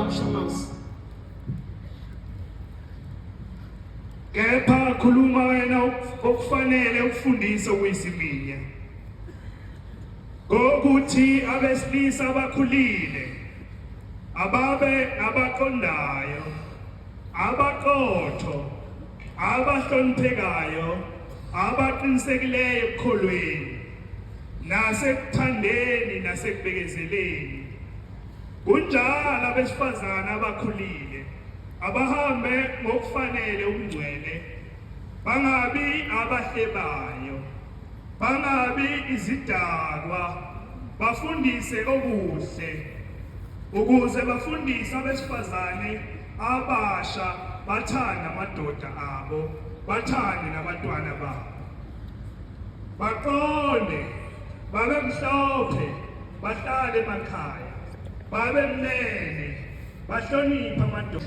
uShamasi. Kepha khuluma wena okufanele ukufundisa okuyisiminya. Ngokuthi abesilisa abakhulile ababe abaqondayo, abaqotho, abahloniphekayo, abaqinisekileyo ekukholweni, nasekuthandeni nasekubekezeleni. Kunjalo abesifazana abakhulile abahambe ngokufanele ukungcwele, bangabi abahlebayo, bangabi izidakwa, bafundise okuhle, ukuze bafundise abesifazane abasha bathanda amadoda abo, bathande nabantwana babo, baqonde, babe mhlophe, bahlale emakhaya, babe mnene, bahloniphe amadoda.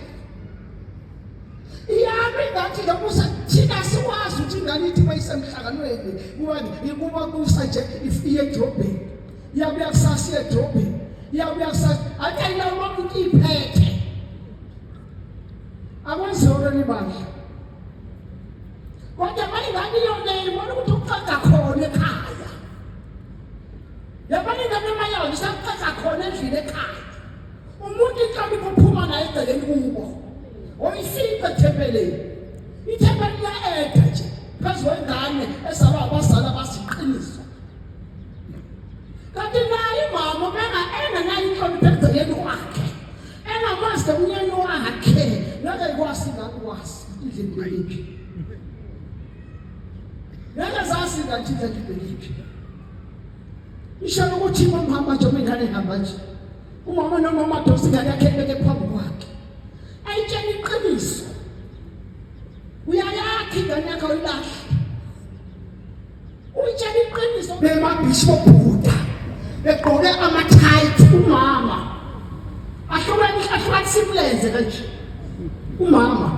Iyabe ngathi lokusa thina sikwazi ukuthi ingane ithi mayisemhlanganweni kuba kusa nje ifiye edrobheni, iyabe kusasiya edrobheni, iyabe kusasiya ayinawo ukuthi iphethe akwenziwa libandla. Kodwa bayingane yona ibona ukuthi uqhaqa khona ekhaya, yabona ingane mayona isaqhaqa khona endlini ekhaya, umuntu iqhabi kuphuma naye egcekeni kubo oyifika thempeleni, ithempeli la-eda nje phezu kwengane esaba abazali abasiqiniso. Kanti naye imama engenayo inhlonipho egcekeni kwakhe, engamazi umnyeni wakhe, ngeke ikwazi ngakwazi indlela ibeliphi, ngeke zazi ngathi indlela ibeliphi. Ishalo ukuthi umama nje ingane ihamba nje, umama noma amadosi ingane yakhe ebeke phambi kwakhe ayitshela iqiniso, uyayakha ingane yakhe uyilahle, uyitshela iqiniso. Bemabhishophu Bhuda begqoke amathayithi, umama ahlukanisa imlenze kanje, umama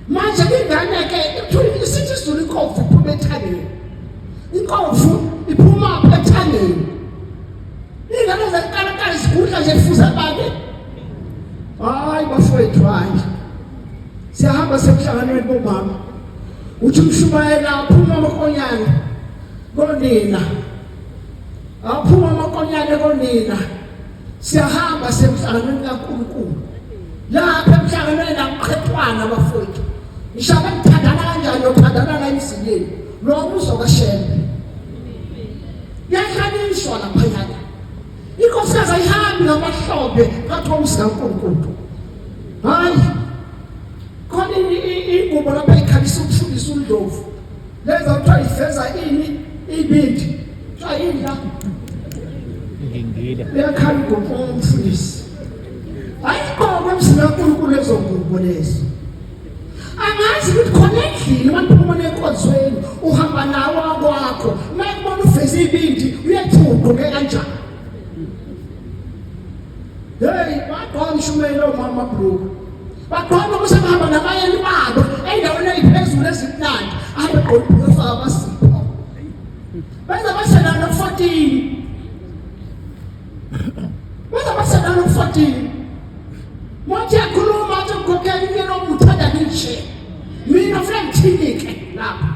manje ingane ke isithi isizulu inkovu iphuma ethangeni, inkovu iphuma apha ethangeni, ingane zakuqalaqala zigudla nje ifuza babe. Hayi bafowethu, hayi siyahamba semhlanganweni bomama, uthi umshumayela aphuma amakonyane konina, aphuma amakonyane konina, siyahamba semhlanganweni kaNkulunkulu. Lapha emhlanganweni nakuqhethwana bafowethu, ngishabe ngithandana kanjani nokuthandana la emzileni lo uzokashembe yakhanishwa laphayana. Inkosikazi ayihambi ngamahlombe phakathi komzi kaNkulunkulu. Hayi khona ingubo lapha ikhalisa ukufundisa uNdlovu leza kuthiwa iveza ini ibindi kuthiwa yini la leyakhala ingubo umfundisi, ayigqoke emzini kaNkulunkulu lezo ngubo lezo. Angazi ukuthi khona endlini maphuma nenkonzweni uhamba nawo akwakho, mayibona uveze ibindi uyethunqe kanjani. Hey, bagqoka umshumela omama bro, bagqoka kusahamba nabayeni babo endaweni eyiphezulu ezimnandi, abagqoka ubufaka abasipho benza baselana 14, benza baselana 14. Manje yakhuluma athi ngokukela ingene omuthanda nje, mina ufuna ngithinike lapha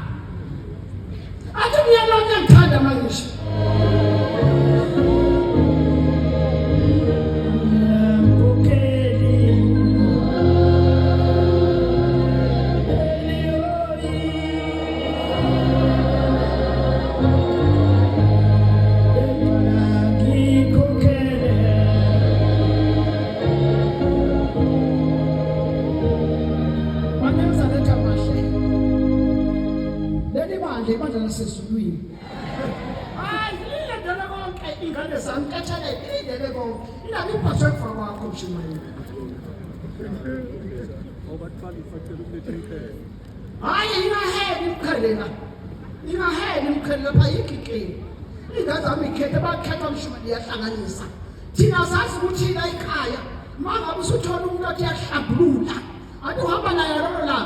athi ngiyalona ngithanda manje. Sesulwini hayi ilendele konke ingane zami kathale ilendele konke inabi iphathwe kwa kwakho mshumayela. Hayi ingaheli imkhalela pha yikikeni ingane zami ikhethe bakhetha mshumayela iyahlanganisa. Thina sazi ukuthi la ekhaya mangabe usuthola umuntu othi yahlambulula athi uhamba naye lolo la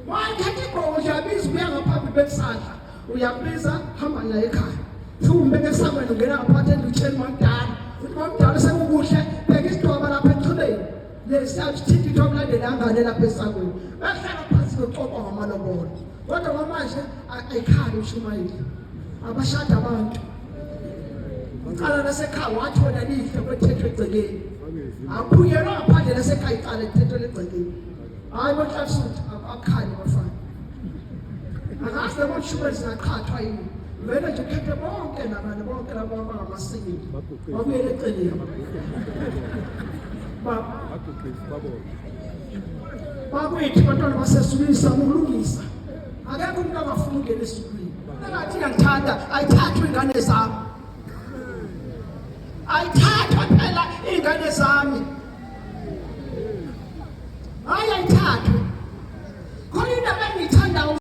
wakhethe igqoko nje abiza ubuya ngaphambi besandla, uyabiza hamba naye ekhaya, ufike umbeke esangweni ungena ngaphandle endlutsheni mamdala, uthi mamdala sekukuhle bheka isidwaba lapha siyathi thina into okulandela angane lapha esangweni bahlala phansi bexoxa ngamalobolo kodwa ngamanje ayikhali uShumayeli abashada abantu uqala lasekhaya wathola lihle kwethethwe egcekeni aphuyelwa ngaphandle lasekhaya iqala ithethwe egcekeni hayi bonhlasuthi akukhali bafana angazi noma uShumayeli singaqhathwa yini vele nje khethe bonke nabantu bonke labo abangamasingili babuyele eceleni bakwethu bantwana basesulisa ukulungisa akekho umuntu angafuna ukungena esukwini engathi ngiyangithanda ayithathwe ingane zami ayithathwe phela ingane zami hayi ayithathwe